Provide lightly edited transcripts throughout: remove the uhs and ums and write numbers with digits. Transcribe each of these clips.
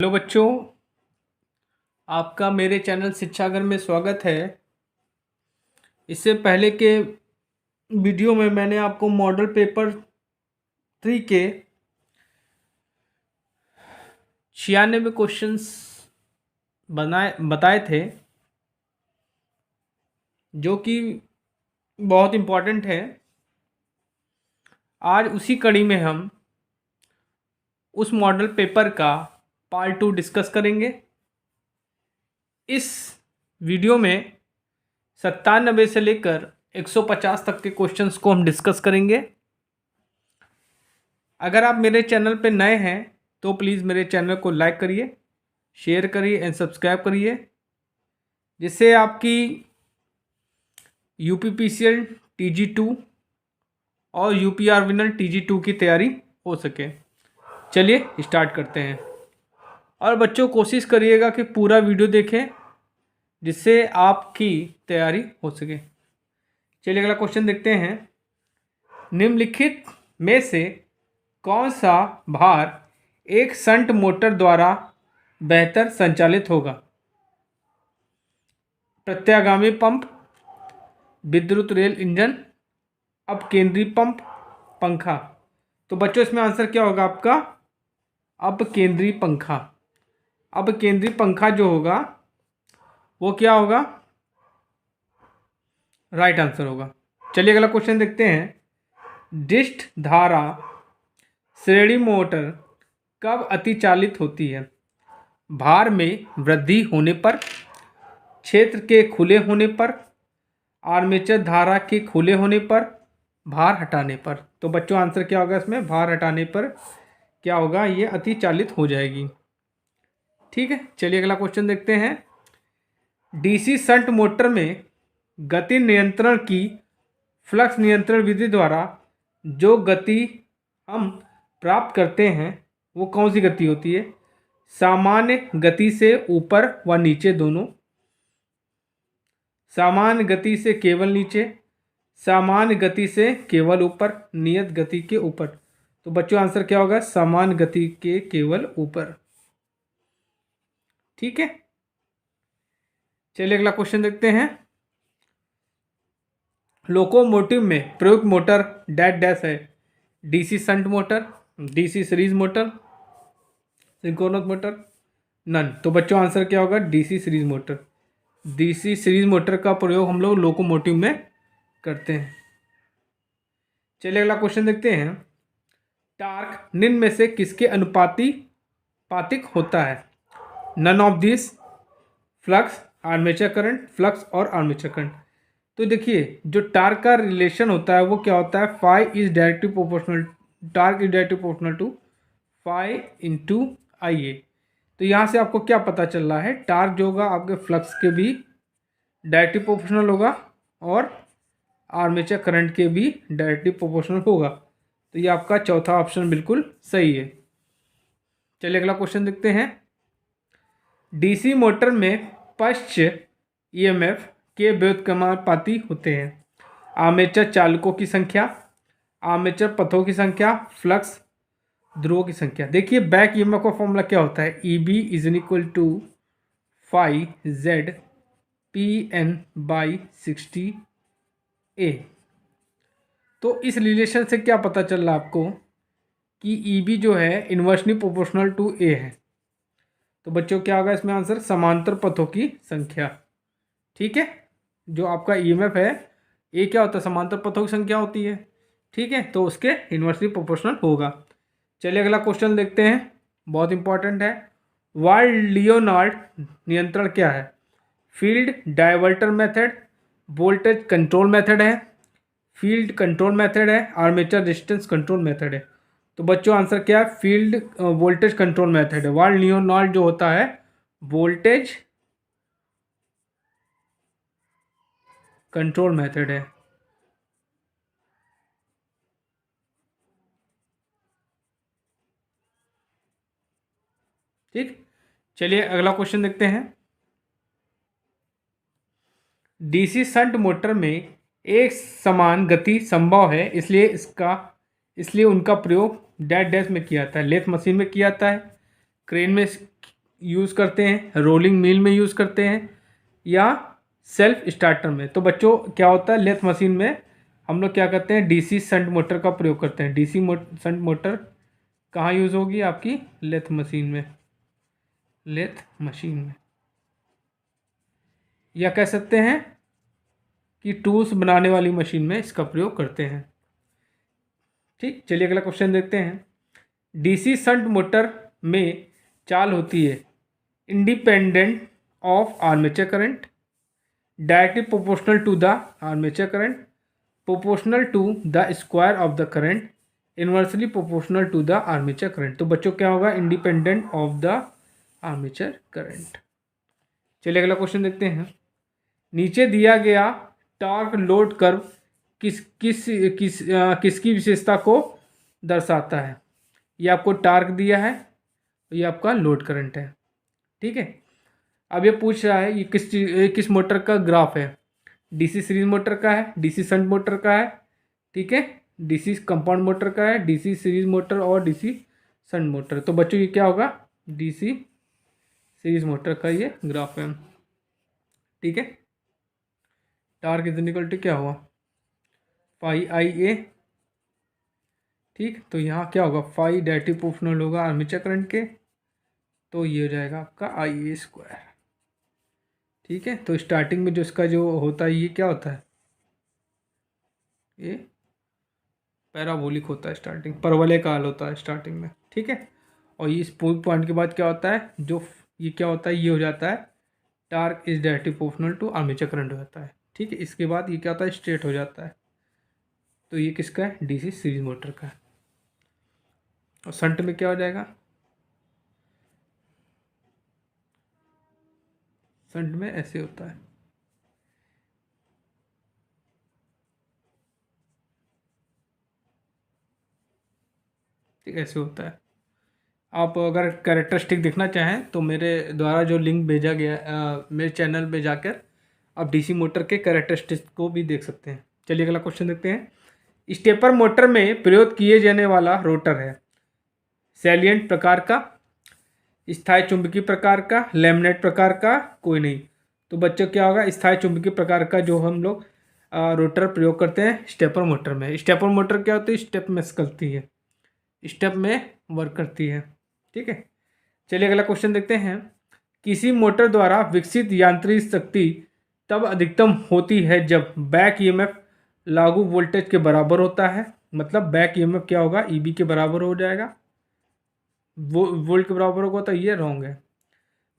Hello बच्चों, आपका मेरे चैनल शिक्षागर में स्वागत है। इससे पहले के वीडियो में मैंने आपको मॉडल पेपर 3 के 96 क्वेश्चंस बताए थे, जो कि बहुत इम्पोर्टेंट है। आज उसी कड़ी में हम उस मॉडल पेपर का पार्ट 2 डिस्कस करेंगे। इस वीडियो में 97 से लेकर 150 तक के क्वेश्चंस को हम डिस्कस करेंगे। अगर आप मेरे चैनल पर नए हैं तो प्लीज़ मेरे चैनल को लाइक करिए, शेयर करिए एंड सब्सक्राइब करिए, जिससे आपकी UPPCL TG2 और UPR विनर TG2 की तैयारी हो सके। चलिए स्टार्ट करते हैं। और बच्चों, कोशिश करिएगा कि पूरा वीडियो देखें, जिससे आपकी तैयारी हो सके। चलिए अगला क्वेश्चन देखते हैं। निम्नलिखित में से कौन सा भार एक शंट मोटर द्वारा बेहतर संचालित होगा? प्रत्यागामी पंप, विद्युत रेल इंजन, अपकेंद्री पंप, पंखा। तो बच्चों, इसमें आंसर क्या होगा आपका? अपकेंद्री पंखा। अपकेंद्री पंखा जो होगा वो क्या होगा? राइट आंसर होगा। चलिए अगला क्वेश्चन देखते हैं। डिस्क धारा श्रेणी मोटर कब अतिचालित होती है? भार में वृद्धि होने पर, क्षेत्र के खुले होने पर, आर्मेचर धारा के खुले होने पर, भार हटाने पर। तो बच्चों, आंसर क्या होगा इसमें? भार हटाने पर क्या होगा? ये अतिचालित हो जाएगी। ठीक है, चलिए अगला क्वेश्चन देखते हैं। DC शंट मोटर में गति नियंत्रण की फ्लक्स नियंत्रण विधि द्वारा जो गति हम प्राप्त करते हैं वो कौन सी गति होती है? सामान्य गति से ऊपर व नीचे दोनों, सामान्य गति से केवल नीचे, सामान्य गति से केवल ऊपर, नियत गति के ऊपर। तो बच्चों, आंसर क्या होगा? सामान्य गति के केवल ऊपर। ठीक है, चलिए अगला क्वेश्चन देखते हैं। लोकोमोटिव में प्रयुक्त मोटर डैश डैश है। DC shunt motor, DC series motor, synchronous motor, none. तो बच्चों, आंसर क्या होगा? DC series motor. DC series motor का प्रयोग हम लोग लोकोमोटिव में करते हैं। चलिए अगला क्वेश्चन देखते हैं। टार्क निम्न में से किसके अनुपातिक होता है? None of this, flux, armature current, flux और आर्मेचर करंट। तो देखिए, जो टार्क का रिलेशन होता है वो क्या होता है? Phi is directly proportional, torque is directly proportional to phi into IA। तो यहाँ से आपको क्या पता चल रहा है? टार्क जो होगा आपके फ्लक्स के भी डायरेक्टली प्रोपोर्शनल होगा और आर्मेचर करंट के भी डायरेक्टली प्रोपोर्शनल होगा। तो ये आपका चौथा ऑप्शन बिल्कुल सही है। चलिए अगला क्वेश्चन देखते हैं। DC मोटर में पश्च EMF के व्युत्क्रमानुपाती होते हैं। आर्मेचर चालकों की संख्या, आर्मेचर पथों की संख्या, फ्लक्स ध्रुवों की संख्या। देखिए, बैक EMF का फॉर्मूला क्या होता है? EB is equal to phi Z PN/60A। तो इस रिलेशन से क्या पता चल रहा है आपको कि EB जो है इन्वर्सली प्रोपोर्शनल टू A है। तो बच्चों, क्या होगा इसमें आंसर? समांतर पथों की संख्या। ठीक है, जो आपका EMF है ये क्या होता है? समांतर पथों की संख्या होती है। ठीक है, तो उसके इन्वर्सली प्रोपोर्शनल होगा। चलिए अगला क्वेश्चन देखते हैं, बहुत इंपॉर्टेंट है। वाल्ड लियोनार्ड नियंत्रण क्या है? Field diverter method, voltage control method है, फील्ड कंट्रोल मेथड है, आर्मेचर रेजिस्टेंस कंट्रोल मेथड है। तो बच्चों, आंसर क्या है? फील्ड वोल्टेज कंट्रोल मेथड है। वाल्ड लियोनार्ड जो होता है वोल्टेज कंट्रोल मेथड है। ठीक, चलिए अगला क्वेश्चन देखते हैं। DC शंट मोटर में एक समान गति संभव है, इसलिए उनका प्रयोग डैश डैश में किया जाता है। लेथ मशीन में किया जाता है, क्रेन में यूज़ करते हैं, रोलिंग मिल में यूज़ करते हैं, या सेल्फ स्टार्टर में। तो बच्चों क्या होता है, लेथ मशीन में हम लोग क्या करते हैं, डीसी शंट मोटर का प्रयोग करते हैं। डीसी शंट मोटर कहाँ यूज़ होगी, आपकी लेथ मशीन में, लेथ मशीन में, या कह सकते हैं कि टूल्स बनाने वाली मशीन में इसका प्रयोग करते हैं। ठीक, चलिए अगला क्वेश्चन देखते हैं। डीसी शंट मोटर में चाल होती है independent of armature current, directly proportional to the armature current, proportional to the square of the current, inversely proportional to the armature current. तो बच्चों क्या होगा, independent of the armature current. चलिए अगला क्वेश्चन देखते हैं। नीचे दिया गया टॉर्क लोड कर्व किसकी विशेषता को दर्शाता है। ये आपको टार्क दिया है, ये आपका लोड करंट है। ठीक है, अब ये पूछ रहा है ये किस मोटर का ग्राफ है। डीसी सीरीज मोटर का है, डीसी शंट मोटर का है, ठीक है, डीसी कंपाउंड मोटर का है, डीसी सीरीज मोटर और डीसी शंट मोटर। तो बच्चों ये क्या होगा, डीसी सीरीज मोटर का ये ग्राफ है। ठीक है, टार्क इज इक्वल टू क्या हुआ, फाई आई ए। ठीक, तो यहाँ क्या होगा, फाई डायरेक्टली प्रोपोर्शनल होगा आर्मेचर करंट के, तो ये हो जाएगा आपका आई ए स्क्वायर। ठीक है, तो स्टार्टिंग में जो इसका जो होता है ये क्या होता है, ये पैराबोलिक होता है, स्टार्टिंग परवलयकाल होता है स्टार्टिंग में। ठीक है, और ये इस पॉइंट के बाद क्या होता है, जो ये क्या होता है, ये हो जाता है torque is directly proportional to armature current हो जाता है। ठीक है, इसके बाद ये क्या होता है, स्ट्रेट हो जाता है। तो ये किसका है, डीसी सीरीज मोटर का है। और शंट में क्या हो जाएगा, शंट में ऐसे होता है। ठीक, ऐसे होता है। आप अगर कैरेक्टरिस्टिक देखना चाहें तो मेरे द्वारा जो लिंक भेजा गया मेरे चैनल पे जाकर आप डीसी मोटर के कैरेक्टरिस्टिक्स को भी देख सकते हैं। चलिए अगला क्वेश्चन देखते हैं। स्टेपर मोटर में प्रयोग किए जाने वाला रोटर है सैलिएंट प्रकार का, स्थायी चुंबकीय प्रकार का, लैमिनेट प्रकार का, कोई नहीं। तो बच्चों क्या होगा, स्थायी चुंबकीय प्रकार का जो हम लोग रोटर प्रयोग करते हैं स्टेपर मोटर में। स्टेपर मोटर क्या होती है, स्टेप में करती है, स्टेप में वर्क करती है। ठीक है, चलिए अगला क्वेश्चन देखते हैं। किसी मोटर द्वारा विकसित यांत्रिक शक्ति तब अधिकतम होती है जब बैक ईएमएफ लागू वोल्टेज के बराबर होता है। मतलब बैक ईएमएफ क्या होगा, ईबी के बराबर हो जाएगा, वो वोल्ट के बराबर होगा, तो ये रॉन्ग है।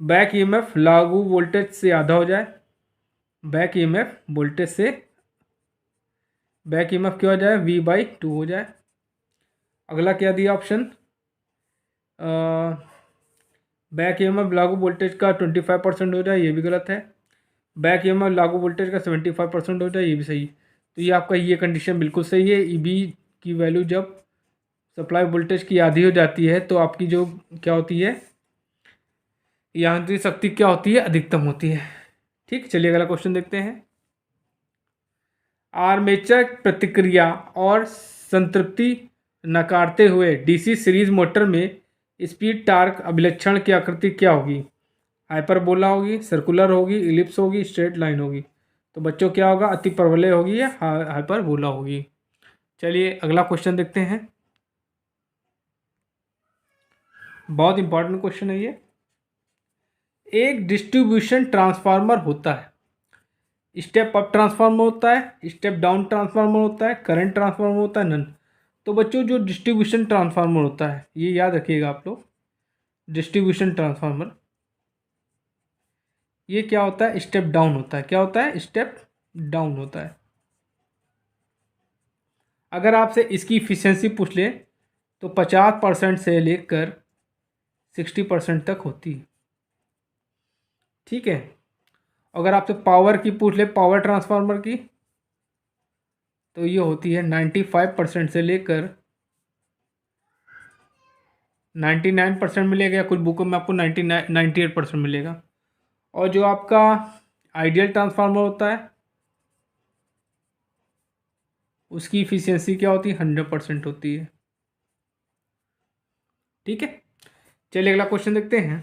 बैक ईएमएफ लागू वोल्टेज से आधा हो जाए, बैक ईएमएफ वोल्टेज से बैक ईएमएफ क्या हो जाए, V/2 हो जाए। अगला क्या दिया ऑप्शन, बैक ईएमएफ लागू वोल्टेज का 25% हो जाए, ये भी गलत है। बैक ईएमएफ लागू वोल्टेज का 75% हो जाए, ये भी सही। तो ये आपका ये कंडीशन बिल्कुल सही है। ईबी की वैल्यू जब सप्लाई वोल्टेज की आधी हो जाती है तो आपकी जो क्या होती है, यांत्रिक शक्ति क्या होती है, अधिकतम होती है। ठीक, चलिए अगला क्वेश्चन देखते हैं। आर्मेचर प्रतिक्रिया और संतृप्ति नकारते हुए डीसी सीरीज मोटर में स्पीड टार्क अभिलक्षण की आकृति क्या होगी, हाइपरबोला होगी, सर्कुलर होगी, इलिप्स होगी, स्ट्रेट लाइन होगी। तो बच्चों क्या होगा, अति परवलय होगी या हाइपरबोला होगी। चलिए अगला क्वेश्चन देखते हैं, बहुत इंपॉर्टेंट क्वेश्चन है ये। एक डिस्ट्रीब्यूशन ट्रांसफार्मर होता है, स्टेप अप ट्रांसफार्मर होता है, स्टेप डाउन ट्रांसफार्मर होता है, करंट ट्रांसफार्मर होता है, नन। तो बच्चों जो डिस्ट्रीब्यूशन ट्रांसफार्मर होता है, ये याद रखिएगा आप लोग, डिस्ट्रीब्यूशन ट्रांसफार्मर ये क्या होता है, स्टेप डाउन होता है। क्या होता है, स्टेप डाउन होता है। अगर आपसे इसकी इफिशियंसी पूछ ले तो 50% से लेकर 60% तक होती है। ठीक है, अगर आपसे पावर की पूछ ले, पावर ट्रांसफार्मर की, तो ये होती है 95% से लेकर 99% मिलेगा, या कुछ बुकों में आपको 98% मिलेगा। और जो आपका आइडियल ट्रांसफार्मर होता है उसकी इफिशियंसी क्या होती है, 100% होती है। ठीक है, चलिए अगला क्वेश्चन देखते हैं।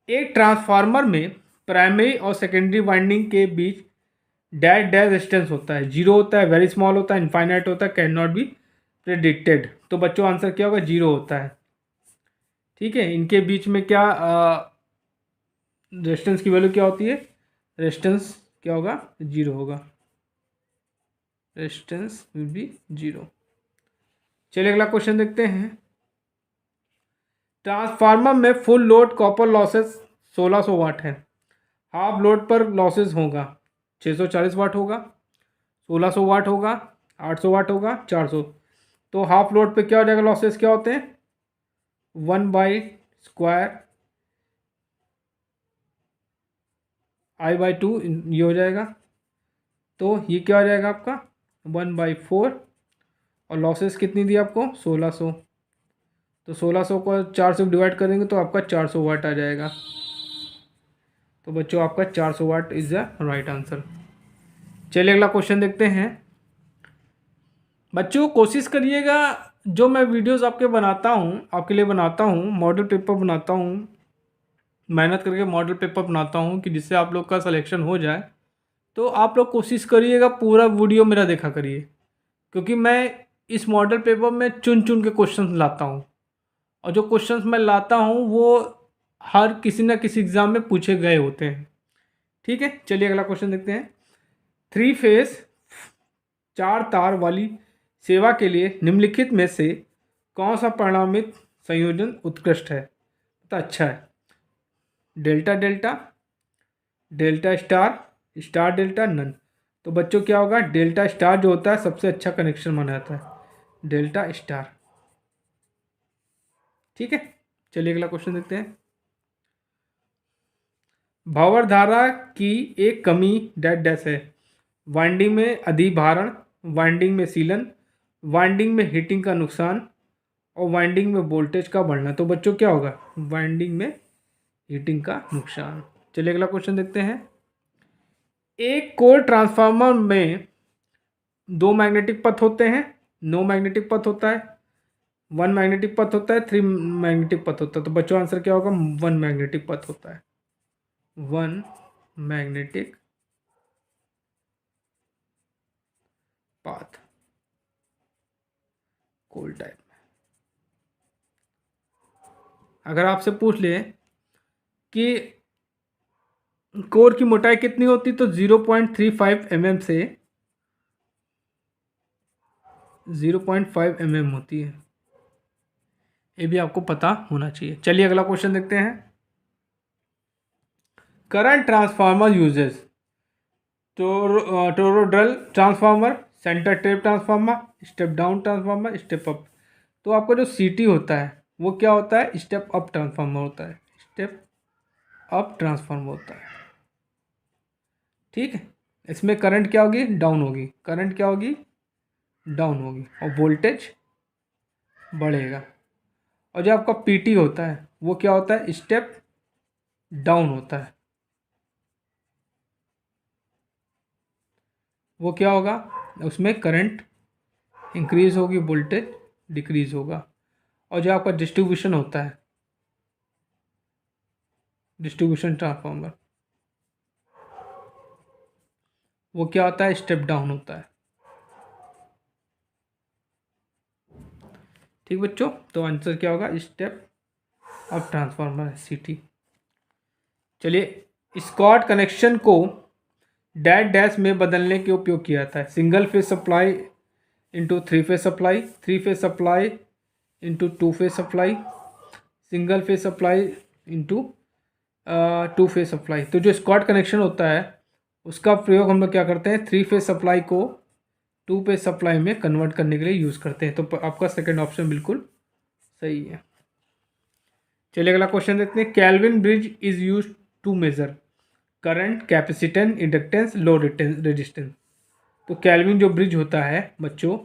एक ट्रांसफार्मर में प्राइमरी और सेकेंडरी वाइंडिंग के बीच डैश डैश डिस्टेंस होता है, जीरो होता है, वेरी स्मॉल होता है, इनफाइनाइट होता है, कैन नॉट बी प्रेडिक्टेड। तो बच्चों आंसर क्या होगा, जीरो होता है। ठीक है, इनके बीच में क्या रेजिस्टेंस की वैल्यू क्या होती है, रेजिस्टेंस क्या होगा, जीरो होगा, रेजिस्टेंस विल बी जीरो। चलिए अगला क्वेश्चन देखते हैं। ट्रांसफार्मर में फुल लोड कॉपर लॉसेस 1600 वाट है, हाफ लोड पर लॉसेस होगा 640 वाट होगा, 1600 वाट होगा, 800 वाट होगा, 400। तो हाफ लोड पे क्या हो जाएगा, लॉसेस क्या होते हैं, 1/² I/2 ये हो जाएगा। तो ये क्या हो जाएगा आपका 1/4, और लॉसेस कितनी दी आपको 1600। तो 1600 को 4 से डिवाइड करेंगे तो आपका 400 वाट आ जाएगा। तो बच्चों आपका 400 what is the right answer. चलिए अगला क्वेश्चन देखते हैं। बच्चों कोशिश करिएगा, जो मैं वीडियोस आपके बनाता हूँ, आपके लिए बनाता हूँ, मॉडल पेपर बनाता हूँ, मेहनत करके मॉडल पेपर बनाता हूँ कि जिससे आप लोग का सिलेक्शन हो जाए। तो आप लोग कोशिश करिएगा पूरा वीडियो मेरा देखा करिए, क्योंकि मैं इस मॉडल पेपर में चुन चुन के क्वेश्चन लाता हूँ, और जो क्वेश्चंस मैं लाता हूँ वो हर किसी न किसी एग्ज़ाम में पूछे गए होते हैं। ठीक है, चलिए अगला क्वेश्चन देखते हैं। 3 फेस 4 तार वाली सेवा के लिए निम्नलिखित में से कौन सा परिणामित संयोजन उत्कृष्ट है, तो अच्छा है, delta delta, delta star, star delta, none. तो बच्चों क्या होगा, डेल्टा स्टार जो होता है सबसे अच्छा कनेक्शन माना जाता है, डेल्टा स्टार। ठीक है, चलिए अगला क्वेश्चन देखते हैं। भावर धारा की एक कमी डैश डैश है, वाइंडिंग में अधिभारण, वाइंडिंग में सीलन, वाइंडिंग में हीटिंग का नुकसान, और वाइंडिंग में वोल्टेज का बढ़ना। तो बच्चों क्या होगा, वाइंडिंग में हीटिंग का नुकसान। चलिए अगला क्वेश्चन देखते हैं। एक कोर ट्रांसफार्मर में 2 मैग्नेटिक पथ होते हैं, नो मैग्नेटिक पथ होता है, 1 मैग्नेटिक पथ होता है, 3 मैग्नेटिक पथ होता है। तो बच्चों आंसर क्या होगा, 1 मैग्नेटिक पथ होता है, 1 मैग्नेटिक पाथ कोल टाइप। अगर आपसे पूछ ले कि कोर की मोटाई कितनी होती, तो 0.35 mm से 0.5 mm होती है, ये भी आपको पता होना चाहिए। चलिए अगला क्वेश्चन देखते हैं। Current transformer uses, toroidal transformer, centre tap transformer, step down transformer, step up. तो आपका जो सीटी होता है वो क्या होता है, स्टेप अप ट्रांसफार्मर होता है, स्टेप अप ट्रांसफार्मर होता है। ठीक है, इसमें करंट क्या होगी, डाउन होगी, करंट क्या होगी, डाउन होगी, और वोल्टेज बढ़ेगा। और जो आपका पीटी होता है वो क्या होता है, स्टेप डाउन होता है, वो क्या होगा, उसमें करंट इंक्रीज होगी, वोल्टेज डिक्रीज होगा। और जो आपका डिस्ट्रीब्यूशन होता है, डिस्ट्रीब्यूशन ट्रांसफार्मर, वो क्या होता है, स्टेप डाउन होता है। ठीक बच्चों, तो आंसर क्या होगा, स्टेप अप ट्रांसफार्मर है, सीटी। चलिए, स्कॉट कनेक्शन को डैश डैश में बदलने के उपयोग किया जाता है, single phase supply into 3 phase supply, 3 phase supply into 2 phase supply, single phase supply into 2 phase supply. तो जो स्कॉट कनेक्शन होता है उसका प्रयोग हम लोग क्या करते हैं, 3 फेज सप्लाई को 2 फेज सप्लाई में कन्वर्ट करने के लिए यूज़ करते हैं। तो आपका सेकंड ऑप्शन बिल्कुल सही है। चलिए अगला क्वेश्चन देखते हैं। Kelvin bridge is use to measure current, capacitance, inductance, low resistance. तो कैल्विन जो ब्रिज होता है बच्चों,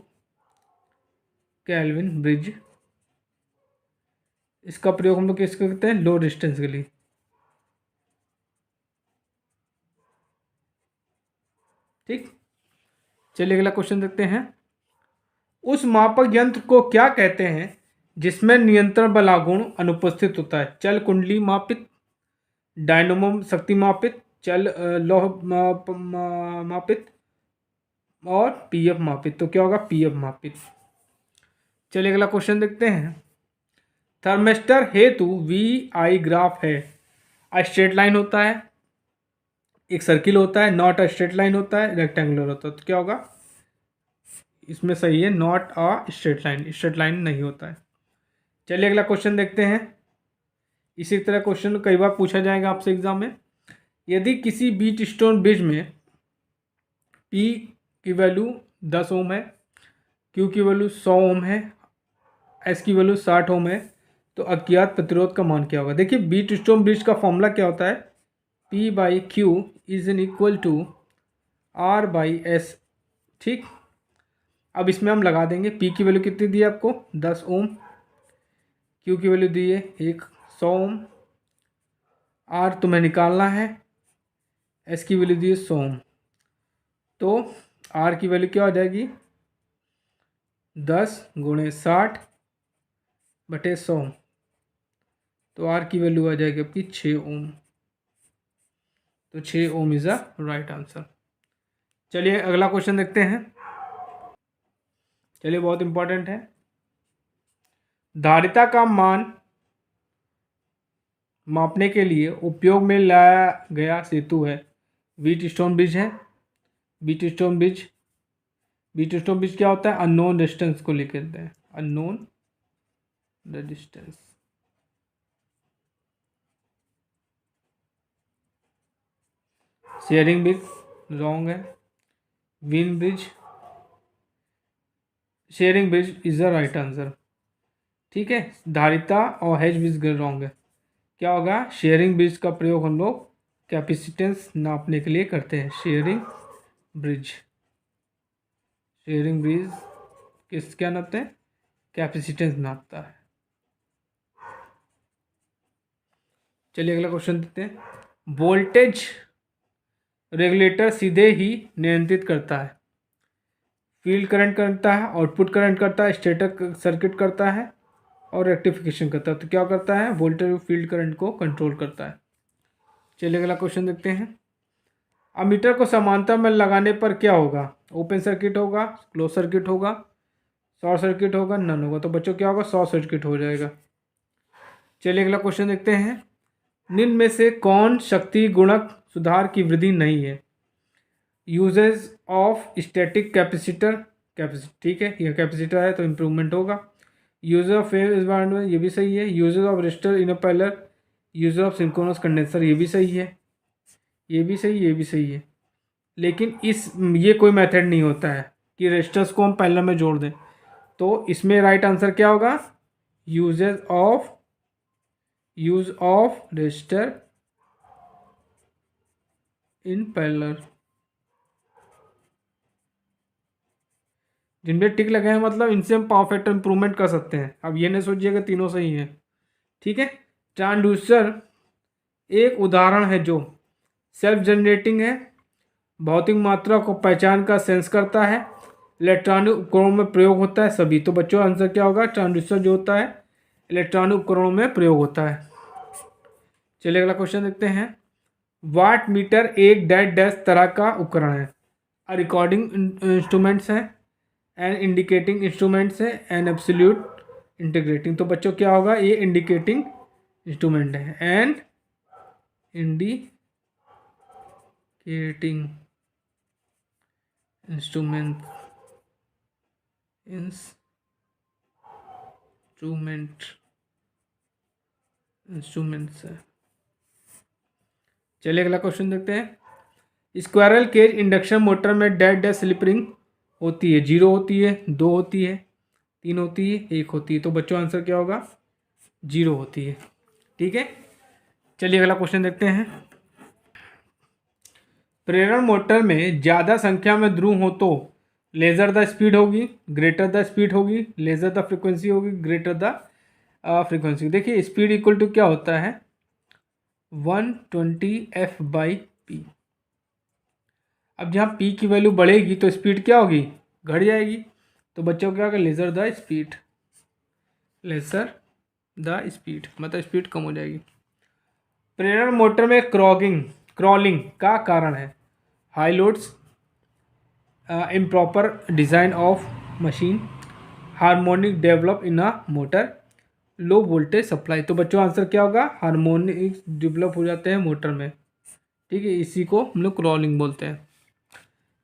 कैल्विन ब्रिज, इसका प्रयोग हम लोग किस करते हैं, लो रेजिस्टेंस के लिए। ठीक, चलिए अगला क्वेश्चन देखते हैं। उस मापक यंत्र को क्या कहते हैं जिसमें नियंत्रण बलागुण अनुपस्थित होता है, चल कुंडली मापित, डायनोमो शक्ति मापित, चल लौह मापित और पीएफ मापित। तो क्या होगा? पीएफ मापित। चलिए अगला क्वेश्चन देखते हैं। थर्मिस्टर हेतु वी आई ग्राफ है। स्ट्रेट लाइन होता है, एक सर्किल होता है, नॉट अ स्ट्रेट लाइन होता है, रेक्टेंगुलर होता है। तो क्या होगा? इसमें सही है not a straight line, straight line नहीं होता है। चलिए अगला क्वेश्चन देखते हैं। इसी तरह क्वेश्चन कई बार पूछा जाएगा आपसे एग्जाम में। यदि किसी बीट स्टोन ब्रिज में P की वैल्यू 10 ओम है, Q की वैल्यू 100 ओम है, S की वैल्यू 60 ओम है, तो अज्ञात प्रतिरोध का मान क्या होगा? देखिए बीट स्टोन ब्रिज का फॉर्मूला क्या होता है? P by Q is in equal to R by S. ठीक, अब इसमें हम लगा देंगे। P की वैल्यू कितनी दी है आपको? 10 ओम। Q की वैल्यू दी है 100 ओम। R तुम्हें निकालना है, S की वैल्यू दी है 100 ओम। तो R की वैल्यू क्या हो जाएगी? 10 गुणे 60 बटे 100। तो R की वैल्यू आ जाएगी आपकी 6 ओम। तो 6 ओम इज द राइट आंसर। चलिए अगला क्वेश्चन देखते हैं। चलिए बहुत इंपॉर्टेंट है। धारिता का मान मापने के लिए उपयोग में लाया गया सेतु है। व्हीट स्टोन ब्रिज है। Wheatstone bridge, Wheatstone bridge क्या होता है? अननोन डिस्टेंस को लेकर हैं, unknown distance. Schering bridge wrong है। Wien bridge, Schering bridge is the right answer. ठीक है, धारिता और हेज ब्रिज रॉन्ग है। क्या होगा? शेयरिंग ब्रिज का प्रयोग हम लोग कैपेसिटेंस नापने के लिए करते हैं। शेयरिंग ब्रिज, शेयरिंग ब्रिज किस क्या नापते हैं? कैपेसिटेंस नापता है। चलिए अगला क्वेश्चन देखते हैं। वोल्टेज रेगुलेटर सीधे ही नियंत्रित करता है। फील्ड करंट करता है, आउटपुट करंट करता है, स्टेटर सर्किट करता है और रेक्टिफिकेशन करता है। तो क्या करता है? वोल्टेज और फील्ड करंट को कंट्रोल करता है। चलिए अगला क्वेश्चन देखते हैं। अमीटर को समांतर में लगाने पर क्या होगा? ओपन सर्किट होगा, क्लोज सर्किट होगा, शॉर्ट सर्किट होगा, नन होगा। तो बच्चों क्या होगा? शॉर्ट सर्किट हो जाएगा। चलिए अगला क्वेश्चन देखते हैं। निम्न में से कौन शक्ति गुणक सुधार की वृद्धि नहीं है? यूजेज ऑफ स्टैटिक कैपेसिटर, ठीक है, यह कैपेसिटर है तो इम्प्रूवमेंट होगा। यूजेज ऑफ फेज एनवायरनमेंट, ये भी सही है। Usages of resistor in parallel, usages of synchronous condenser, ये भी सही है, ये भी सही, ये भी सही है। लेकिन ये कोई मेथड नहीं होता है कि रेजिस्टर्स को हम पैरेलल में जोड़ दें। तो इसमें राइट आंसर क्या होगा? Use of resistor in parallel. जिनमें टिक लगे हैं मतलब इनसे हम पावर फैक्टर इंप्रूवमेंट कर सकते हैं। अब ये नहीं सोचिएगा तीनों सही हैं। ठीक है, ट्रांसड्यूसर एक उदाहरण है जो सेल्फ जनरेटिंग है, भौतिक मात्रा को पहचान का सेंस करता है, इलेक्ट्रॉनिक उपकरणों में प्रयोग होता है सभी। तो बच्चों आंसर क्या होगा? ट्रांसड्यूसर जो होता है इलेक्ट्रॉनिक उपकरणों में प्रयोग होता है। चलिए अगला क्वेश्चन देखते हैं। वाट मीटर एक डैश डैश तरह का उपकरण है। रिकॉर्डिंग इंस्ट्रूमेंट्स है, एन इंडिकेटिंग इंस्ट्रूमेंट्स है, एन एब्सोल्यूट इंटीग्रेटिंग। तो बच्चों क्या होगा? ये इंडिकेटिंग इंस्ट्रूमेंट है, एन इंडिकेटिंग इंस्ट्रूमेंट्स है। चलिए अगला क्वेश्चन देखते हैं। स्क्वायरल केज इंडक्शन मोटर में डैश डैश स्लिप रिंग होती है। 0 होती है, 2 होती है, 3 होती है, 1 होती है। तो बच्चों आंसर क्या होगा? 0 होती है। ठीक है, चलिए अगला क्वेश्चन देखते हैं। प्रेरण मोटर में ज़्यादा संख्या में ध्रुव हो तो लेज़र द स्पीड होगी, ग्रेटर द स्पीड होगी, लेज़र द फ्रीक्वेंसी होगी, ग्रेटर द फ्रीक्वेंसी। देखिए स्पीड इक्वल टू क्या होता है? 120f/p। अब जहाँ p की वैल्यू बढ़ेगी तो स्पीड क्या होगी? घट जाएगी। तो बच्चों क्या होगा? Laser the speed, laser the speed मतलब स्पीड कम हो जाएगी। प्रेरण मोटर में क्रॉलिंग का कारण है high loads, improper design of machine, harmonic develop in a motor, low voltage supply. तो बच्चों आंसर क्या होगा, हार्मोनिक डेवलप हो जाते हैं मोटर में, ठीक है, इसी को हम लोग क्रॉलिंग बोलते हैं।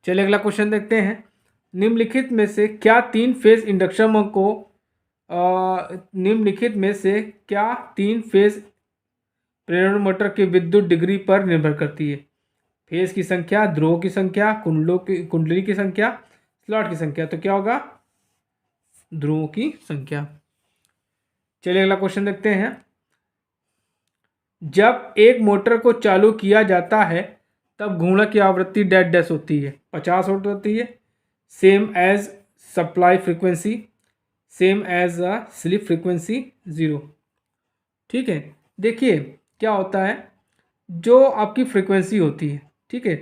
चलिए अगला क्वेश्चन देखते हैं। निम्नलिखित में से क्या तीन फेज इंडक्शन को निम्नलिखित में से क्या तीन फेज प्रेरण मोटर की विद्युत डिग्री पर निर्भर करती है? फेज की संख्या, ध्रुवों की संख्या, कुंडली की संख्या, स्लॉट की संख्या। तो क्या होगा, ध्रुवों की संख्या। चलिए अगला क्वेश्चन देखते हैं। जब एक मोटर को चालू किया जाता है तब घूर्णक की आवृत्ति डैश डैश होती है, 50 हर्ट्ज होती है, same as supply frequency, same as a slip frequency 0। ठीक है, देखिए क्या होता है, जो आपकी फ्रीक्वेंसी होती है, ठीक है,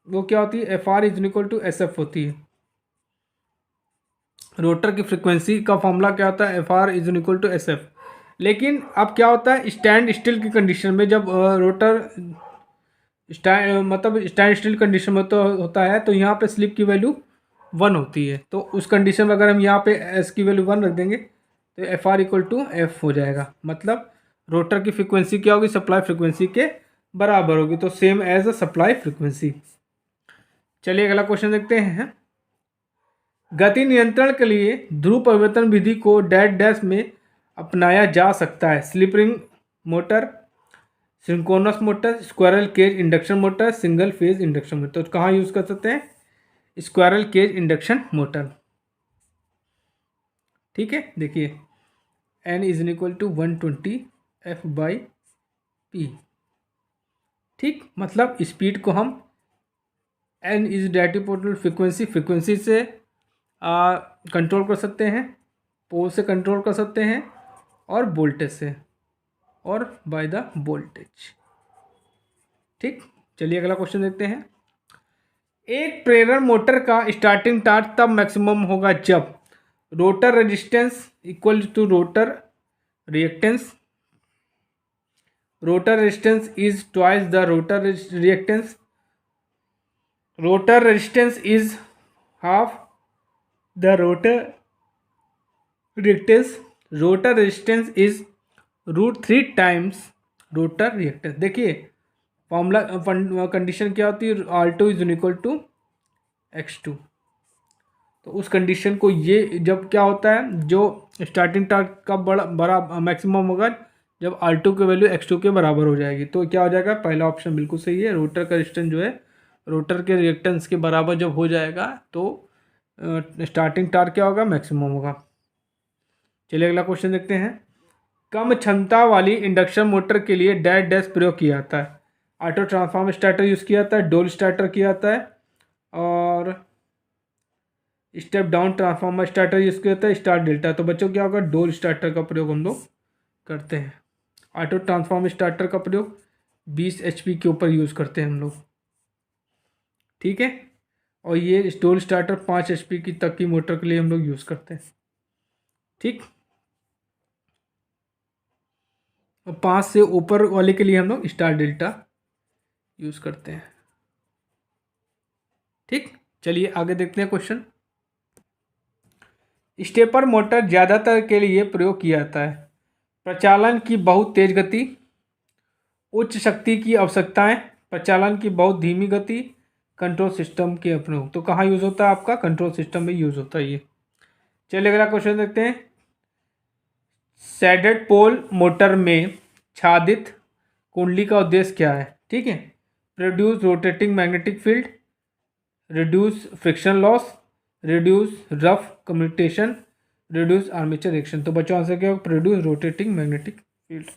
वो क्या होती है, F R is equal to S F होती है। रोटर की फ्रीक्वेंसी का फॉर्मूला क्या होता है, F R is equal to S F. लेकिन अब क्या होता है, स्टैंड स्टिल की कंडीशन में, जब रोटर मतलब स्टैंड स्टिल कंडीशन में तो होता है, तो यहाँ पे स्लिप की वैल्यू 1 होती है। तो उस कंडीशन में अगर हम यहाँ पे एस की वैल्यू 1 रख देंगे तो F R equal to F हो जाएगा। मतलब रोटर की फ्रीक्वेंसी क्या होगी, सप्लाई फ्रीक्वेंसी के बराबर होगी, तो same as a supply frequency. चलिए अगला क्वेश्चन देखते हैं। गति नियंत्रण के लिए ध्रुव परिवर्तन विधि को डैश डैश में अपनाया जा सकता है? Slip ring motor, synchronous motor, squirrel cage induction motor, single phase induction motor. तो कहाँ यूज़ कर सकते हैं, स्क्वायरल केज इंडक्शन मोटर। ठीक है, देखिए N is equal to 120 F by P. ठीक, मतलब स्पीड को हम N is directive portal frequency से कंट्रोल कर सकते हैं, पोल से कंट्रोल कर सकते हैं, और वोल्टेज से, और बाय द वोल्टेज। ठीक, चलिए अगला क्वेश्चन देखते हैं। एक प्रेरण मोटर का स्टार्टिंग टॉर्क तब मैक्सिमम होगा जब rotor resistance equal to rotor reactance, rotor resistance is twice the rotor reactance, rotor resistance is half the rotor reactance, rotor resistance is √3 times rotor reactance. देखिए formula condition क्या होती है, R2 is equal to X2। तो उस condition को ये जब क्या होता है, जो स्टार्टिंग टॉर्क का बड़ा मैक्सिमम होगा जब R2 की वैल्यू X2 के बराबर हो जाएगी। तो क्या हो जाएगा, पहला ऑप्शन बिल्कुल सही है, रोटर का रेजिस्टेंस जो है रोटर के रिएक्टेंस के बराबर जब हो जाएगा तो स्टार्टिंग टॉर्क क्या होगा, मैक्सिमम होगा। चलिए अगला क्वेश्चन देखते हैं। कम क्षमता वाली इंडक्शन मोटर के लिए डैश डैश प्रयोग किया जाता है? ऑटो ट्रांसफार्मर स्टार्टर यूज़ किया जाता है, डोल स्टार्टर किया जाता है, और step down transformer starter use किया जाता है, स्टार डेल्टा। तो बच्चों क्या होगा, डोल स्टार्टर का प्रयोग हम लोग करते हैं। ऑटो ट्रांसफार्मर स्टार्टर का प्रयोग 20 HP के ऊपर यूज़ करते हैं हम लोग। ठीक है, और ये डोल स्टार्टर 5 HP की तक की मोटर के लिए हम लोग यूज़ करते हैं। ठीक, और 5 से ऊपर वाले के लिए हम लोग स्टार डेल्टा यूज़ करते हैं। ठीक, चलिए आगे देखते हैं क्वेश्चन। स्टेपर मोटर ज़्यादातर के लिए प्रयोग किया जाता है? प्रचालन की बहुत तेज गति, उच्च शक्ति की आवश्यकताएं, प्रचालन की बहुत धीमी गति, कंट्रोल सिस्टम के प्रयोग। तो कहाँ यूज़ होता है, आपका कंट्रोल सिस्टम में यूज़ होता है ये। चलिए अगला क्वेश्चन देखते हैं। सैडेड पोल मोटर में छादित कुंडली का उद्देश्य क्या है? ठीक है, produce rotating magnetic field, reduce friction loss, reduce rough commutation, reduce armature reaction. तो बच्चों आंसर क्या होगा, प्रोड्यूस रोटेटिंग मैग्नेटिक फील्ड।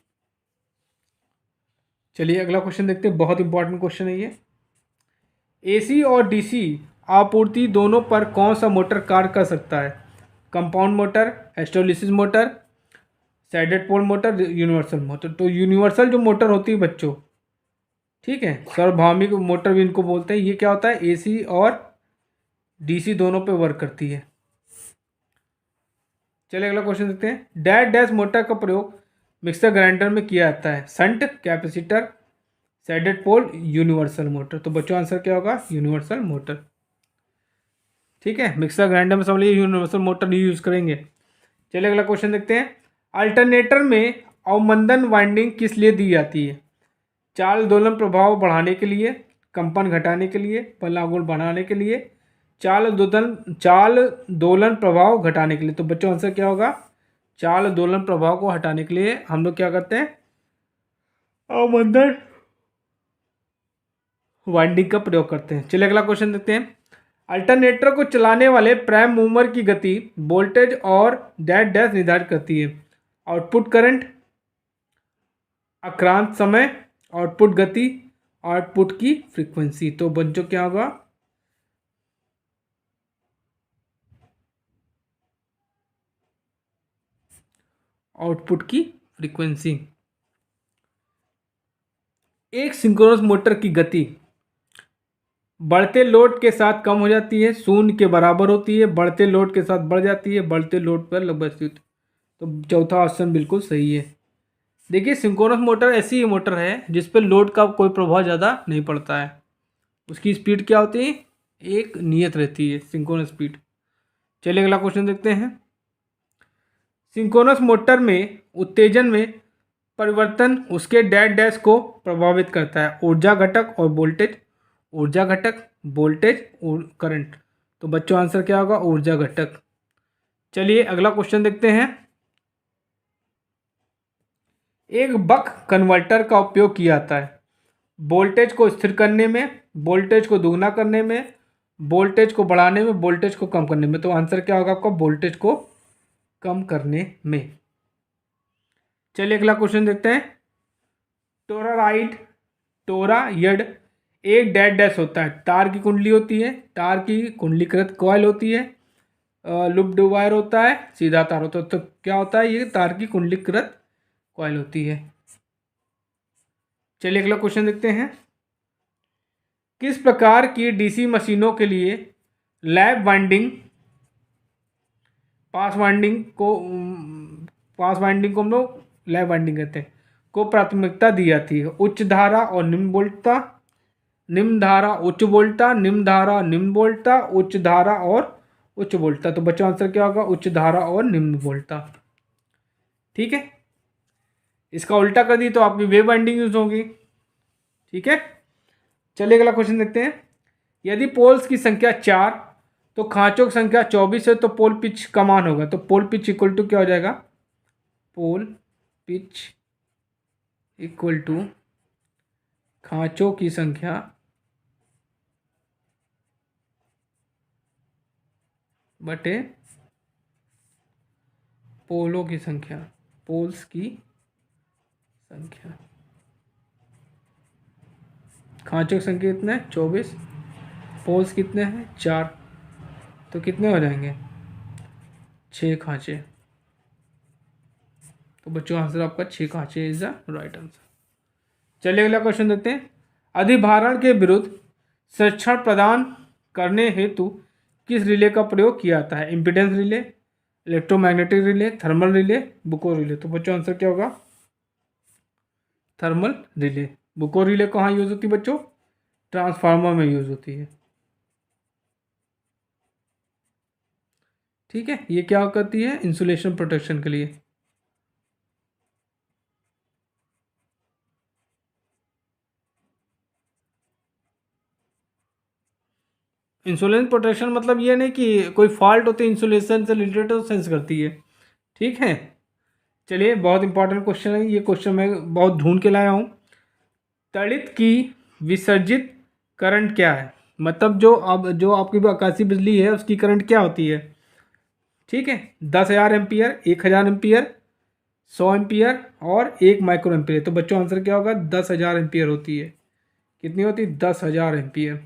चलिए अगला क्वेश्चन देखते हैं, बहुत इंपॉर्टेंट क्वेश्चन है ये। AC और DC आपूर्ति दोनों पर कौन सा मोटर कार्य कर सकता है? Compound motor, hysteresis motor, shaded pole motor, universal motor. तो यूनिवर्सल जो मोटर होती है बच्चों, ठीक है, सार्वभौमिक मोटर भी इनको बोलते हैं, ये क्या होता है, AC और DC दोनों पे वर्क करती है। चलिए अगला क्वेश्चन देखते हैं। डैश डैश मोटर का प्रयोग मिक्सर ग्राइंडर में किया जाता है? संट, कैपेसिटर, सैडेड पोल, यूनिवर्सल मोटर। तो बच्चों आंसर क्या होगा? Universal motor. ठीक है, मिक्सर ग्राइंडर में समझ लीजिए यूनिवर्सल मोटर यूज करेंगे। चलिए अगला क्वेश्चन देखते हैं। अल्टरनेटर में अवमंदन वाइंडिंग किस लिए दी जाती है? चाल दोलन प्रभाव बढ़ाने के लिए, कंपन घटाने के लिए, पलागुण बढ़ाने के लिए, चाल दोलन प्रभाव घटाने के लिए। तो बच्चों आंसर क्या होगा? चाल दोलन प्रभाव को हटाने के लिए हम लोग क्या करते हैं? अवमंदन वाइंडिंग का प्रयोग करते हैं। चलिए अगला क्वेश्चन देखते हैं। अल्टरनेटर को चलाने वाले प्राइम मूवर की गति, वोल्टेज और डैश डैश निर्धारित करती है? आउटपुट करंट, आक्रांत समय, आउटपुट गति, आउटपुट की फ्रीक्वेंसी। तो बच्चों क्या होगा? आउटपुट की फ्रीक्वेंसी। एक सिंक्रोनस मोटर की गति बढ़ते लोड के साथ कम हो जाती है, शून्य के बराबर होती है, बढ़ते लोड के साथ बढ़ जाती है, बढ़ते लोड पर लगभग स्थित। तो चौथा ऑप्शन बिल्कुल सही है। देखिए सिंक्रोनस मोटर ऐसी मोटर है जिस पर लोड का कोई प्रभाव ज़्यादा नहीं पड़ता है। उसकी स्पीड क्या होती है? एक नियत रहती है सिंक्रोनस स्पीड। चलिए अगला क्वेश्चन देखते हैं। सिंक्रोनस मोटर में उत्तेजन में परिवर्तन उसके डैश डैश को प्रभावित करता है? ऊर्जा घटक और वोल्टेज, ऊर्जा घटक, वोल्टेज और करंट। तो बच्चों आंसर क्या होगा? ऊर्जा घटक। चलिए अगला क्वेश्चन देखते हैं। एक बक कन्वर्टर का उपयोग किया जाता है वोल्टेज को स्थिर करने में, वोल्टेज को दोगुना करने में, वोल्टेज को बढ़ाने में, वोल्टेज को कम करने में। तो आंसर क्या होगा आपका? वोल्टेज को कम करने में। चलिए अगला क्वेश्चन देखते हैं। टोराराइड, टोरायड एक डैश डैश होता है? तार की कुंडली होती है, तार की कुंडलीकृत कॉइल होती है, लूप्ड वायर होता है, सीधा तार होता है। तो क्या होता है? ये तार की कुंडलीकृत कॉइल होती है। चलिए अगला क्वेश्चन देखते हैं। किस प्रकार की डीसी मशीनों के लिए लैप वाइंडिंग, पास वाइंडिंग को पास वाइंडिंग को हम लोग लैप वाइंडिंग कहते हैं, को प्राथमिकता दी जाती है? उच्च धारा और निम्न वोल्टता, निम्न धारा उच्च वोल्टता, निम्न धारा निम्न वोल्टता, उच्च धारा और उच्च वोल्टता। तो बच्चों आंसर क्या होगा? उच्च धारा और निम्न वोल्टता। ठीक है, इसका उल्टा कर दी तो आपकी वेव वाइंडिंग यूज होगी। ठीक है, चलिए अगला क्वेश्चन देखते हैं। यदि पोल्स की संख्या 4 तो खांचों की संख्या 24 है तो पोल पिच का मान होगा? तो पोल पिच इक्वल टू क्या हो जाएगा? पोल पिच इक्वल टू खांचों की संख्या बटे पोलों की संख्या, पोल्स की संख्या। खांचों की संख्या कितना है? 24। पोल्स कितने हैं? 4। तो कितने हो जाएंगे? 6 खांचे। तो बच्चों आंसर आपका 6 खांचे इज द राइट आंसर। चलिए अगला क्वेश्चन देखते हैं। अधिभारण के विरुद्ध संरक्षण प्रदान करने हेतु किस रिले का प्रयोग किया जाता है? Impedance relay, electromagnetic relay, thermal relay, बुको रिले। तो बच्चों आंसर क्या होगा? Thermal relay. बुको रिले कहाँ यूज होती है बच्चों? ट्रांसफार्मर में यूज होती है। ठीक है, ये क्या करती है? इंसुलेशन प्रोटेक्शन के लिए। इंसुलेशन प्रोटेक्शन मतलब ये नहीं कि कोई फॉल्ट होती है इंसुलेशन से रिलेटेड तो सेंस करती है। ठीक है, चलिए बहुत इंपॉर्टेंट क्वेश्चन है ये। क्वेश्चन मैं बहुत ढूंढ के लाया हूँ। तड़ित की विसर्जित करंट क्या है? मतलब जो आपकी आकाशीय बिजली है उसकी करंट क्या होती है? ठीक है, 10,000 एम्पियर, 1,000 एम्पियर, 100 एम्पियर और 1 माइक्रो एम्पियर। तो बच्चों आंसर क्या होगा? 10,000 एम्पियर होती है। कितनी होती है? 10,000 एम्पियर।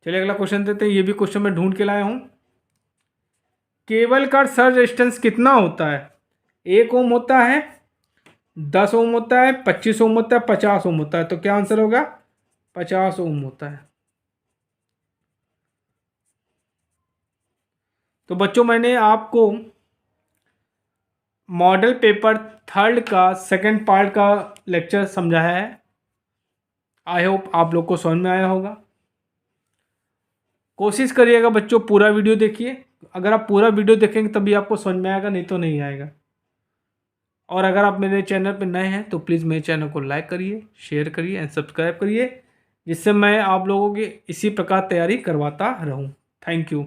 चलिए अगला क्वेश्चन देते हैं। ये भी क्वेश्चन मैं ढूंढ के लाया हूँ। केबल का सर्ज रेजिस्टेंस कितना होता है? 1 ओम होता है, 10 ओम होता है, 25 ओम होता है, 50 ओम होता है। तो क्या आंसर होगा? 50 ओम होता है। तो बच्चों मैंने आपको मॉडल पेपर थर्ड का सेकंड पार्ट का लेक्चर समझाया है। आई होप आप लोग को समझ में आया होगा। कोशिश करिएगा बच्चों पूरा वीडियो देखिए, अगर आप पूरा वीडियो देखेंगे तभी आपको समझ में आएगा, नहीं तो नहीं आएगा। और अगर आप मेरे चैनल पर नए हैं तो प्लीज़ मेरे चैनल को लाइक करिए, शेयर करिए एंड सब्सक्राइब करिए, जिससे मैं आप लोगों की इसी प्रकार तैयारी करवाता रहूं। Thank you.